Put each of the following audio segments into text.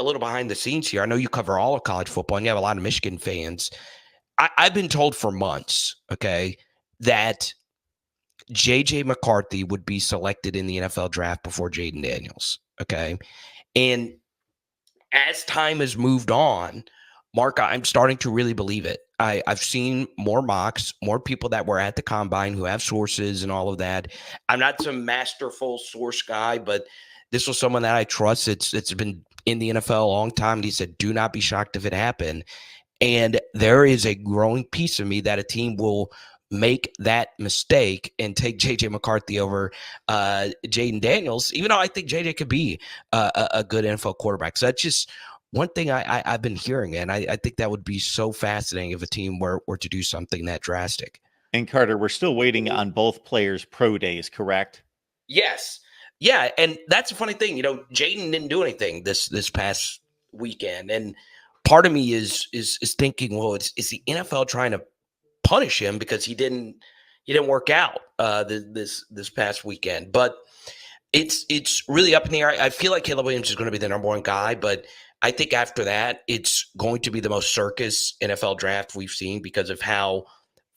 little behind the scenes here. I know you cover all of college football and you have a lot of Michigan fans. I've been told for months, okay, that JJ McCarthy would be selected in the NFL draft before JAYDEN Daniels, okay? And as time has moved on, Mark, I'm starting to really believe it. I've seen more mocks, more people that were at the combine who have sources and all of that. I'm not some masterful source guy, but this was someone that I trust. It's been in the NFL a long time. And he said, do not be shocked if it happened. And there is a growing piece of me that a team will make that mistake and take J.J. McCarthy over JAYDEN Daniels, even though I think J.J. could be a good NFL quarterback. So that's just one thing I've been hearing, and I think that would be so fascinating if a team were to do something that drastic. And Carter, we're still waiting on both players' pro days, correct? Yes. Yeah, and that's a funny thing. JAYDEN didn't do anything this past weekend, and part of me is thinking, well, is the NFL trying to punish him because he didn't work out this past weekend? But it's really up in the air. I feel like Caleb Williams is going to be the number one guy, but I think after that, it's going to be the most circus NFL draft we've seen because of how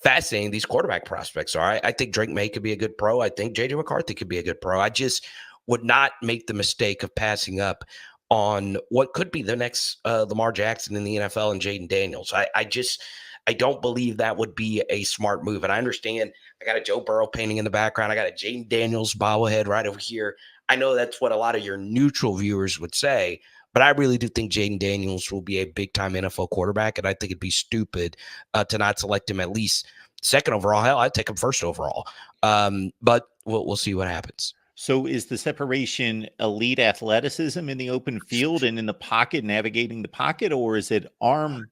fascinating these quarterback prospects are. I think Drake May could be a good pro. I think J.J. McCarthy could be a good pro. I just would not make the mistake of passing up on what could be the next Lamar Jackson in the NFL and JAYDEN Daniels. I don't believe that would be a smart move. And I understand I got a Joe Burrow painting in the background. I got a JAYDEN Daniels bobblehead right over here. I know that's what a lot of your neutral viewers would say, but I really do think JAYDEN Daniels will be a big-time NFL quarterback, and I think it'd be stupid to not select him at least second overall. Hell, I'd take him first overall. But we'll see what happens. So is the separation elite athleticism in the open field and in the pocket, navigating the pocket, or is it arm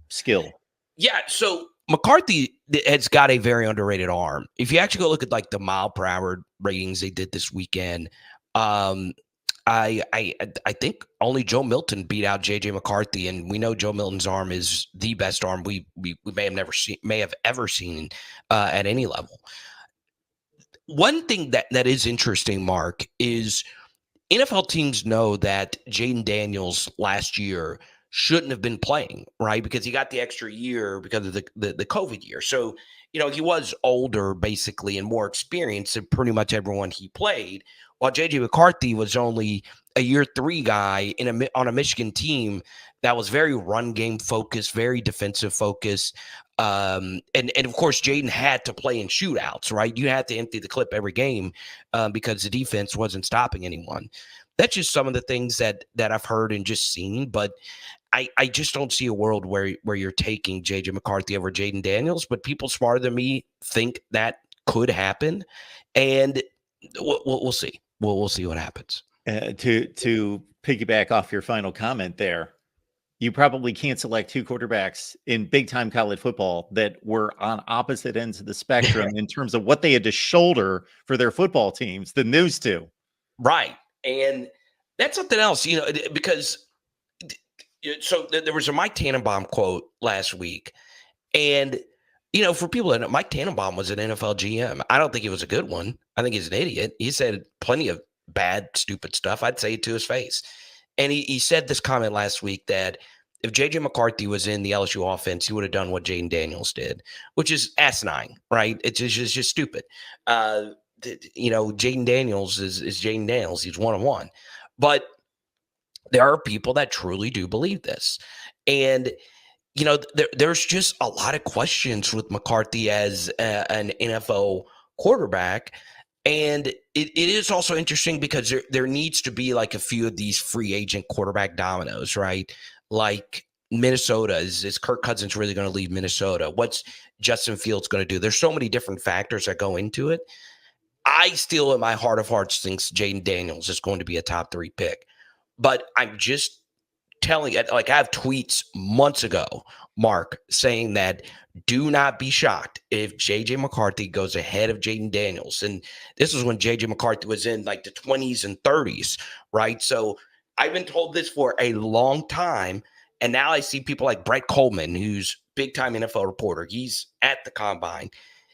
skill? Yeah, so McCarthy has got a very underrated arm. If you actually go look at like the mile per hour ratings they did this weekend, I think only Joe Milton beat out JJ McCarthy, and we know Joe Milton's arm is the best arm we may have ever seen at any level. One thing that is interesting, Mark, is NFL teams know that JAYDEN Daniels last year shouldn't have been playing, right? Because he got the extra year because of the COVID year. So, he was older basically and more experienced than pretty much everyone he played, while JJ McCarthy was only a year 3 guy on a Michigan team that was very run game focused, very defensive focused. And of course, JAYDEN had to play in shootouts, right? You had to empty the clip every game because the defense wasn't stopping anyone. That's just some of the things that I've heard and just seen, but I just don't see a world where you're taking JJ McCarthy over JAYDEN Daniels, but people smarter than me think that could happen, and we'll see. We'll see what happens. To piggyback off your final comment there, you probably can't select 2 quarterbacks in big-time college football that were on opposite ends of the spectrum in terms of what they had to shoulder for their football teams than those 2. Right, and that's something else, because so there was a Mike Tannenbaum quote last week, and for people that know, Mike Tannenbaum was an NFL GM. I don't think he was a good one. I think he's an idiot. He said plenty of bad, stupid stuff. I'd say it to his face. And he said this comment last week that if JJ McCarthy was in the LSU offense, he would have done what JAYDEN Daniels did, which is asinine, right? It's just stupid. JAYDEN Daniels is JAYDEN Daniels. He's 1-on-1. But there are people that truly do believe this. And, there's just a lot of questions with McCarthy as an NFL quarterback. And it is also interesting because there needs to be like a few of these free agent quarterback dominoes, right? Like Minnesota, is Kirk Cousins really going to leave Minnesota? What's Justin Fields going to do? There's so many different factors that go into it. I still, in my heart of hearts, think JAYDEN Daniels is going to be a top 3 pick. But I'm just telling you, like I have tweets months ago, Mark, saying that do not be shocked if JJ McCarthy goes ahead of JAYDEN Daniels. And this was when JJ McCarthy was in like the 20s and 30s, right? So I've been told this for a long time. And now I see people like Brett Coleman, who's big time NFL reporter. He's at the combine.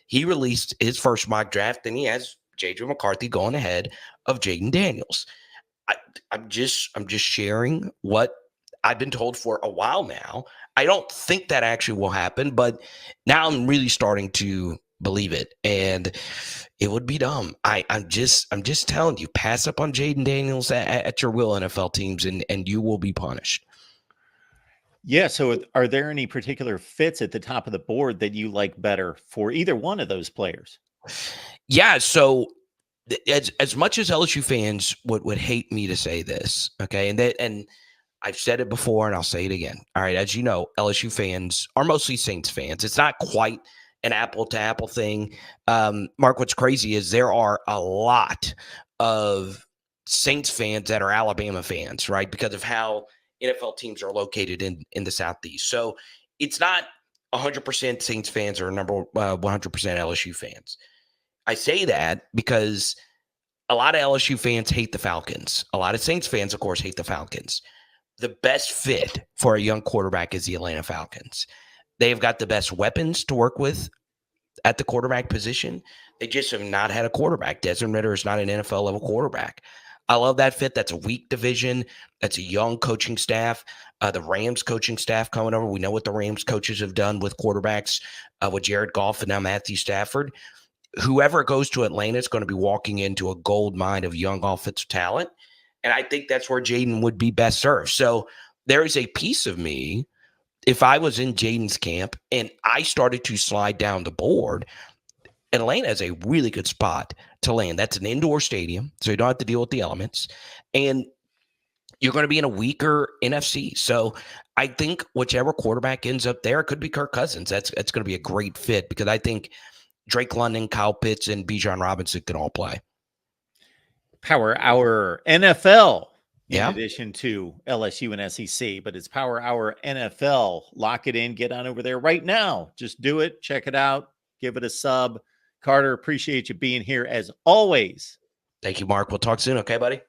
He released his first mock draft and he has JJ McCarthy going ahead of JAYDEN Daniels. I'm just sharing what I've been told for a while now. I don't think that actually will happen, but now I'm really starting to believe it, and it would be dumb. I'm just telling you, pass up on Jayden Daniels at your will, NFL teams, and you will be punished. Yeah. So are there any particular fits at the top of the board that you like better for either one of those players? Yeah. So as much as LSU fans would hate me to say this, okay, and I've said it before and I'll say it again. All right, as you know, LSU fans are mostly Saints fans. It's not quite an apple to apple thing. Mark, what's crazy is there are a lot of Saints fans that are Alabama fans, right? Because of how NFL teams are located in the Southeast. So it's not 100% Saints fans or 100% LSU fans. I say that because a lot of LSU fans hate the Falcons. A lot of Saints fans, of course, hate the Falcons. The best fit for a young quarterback is the Atlanta Falcons. They've got the best weapons to work with at the quarterback position. They just have not had a quarterback. Desmond Ridder is not an NFL level quarterback. I love that fit. That's a weak division. That's a young coaching staff. The Rams coaching staff coming over. We know what the Rams coaches have done with quarterbacks with Jared Goff and now Matthew Stafford. Whoever goes to Atlanta is going to be walking into a gold mine of young offensive talent. And I think that's where Jayden would be best served. So there is a piece of me, if I was in Jayden's camp and I started to slide down the board, Atlanta is a really good spot to land. That's an indoor stadium, so you don't have to deal with the elements. And you're going to be in a weaker NFC. So I think whichever quarterback ends up there, it could be Kirk Cousins. That's going to be a great fit because I think Drake London, Kyle Pitts, and Bijan Robinson can all play. Power Hour NFL in Yeah. addition to LSU and SEC, but it's Power Hour NFL. Lock it in, get on over there right now. Just do it, check it out, give it a sub. Carter, appreciate you being here as always. Thank you, Mark. We'll talk soon. Okay, buddy?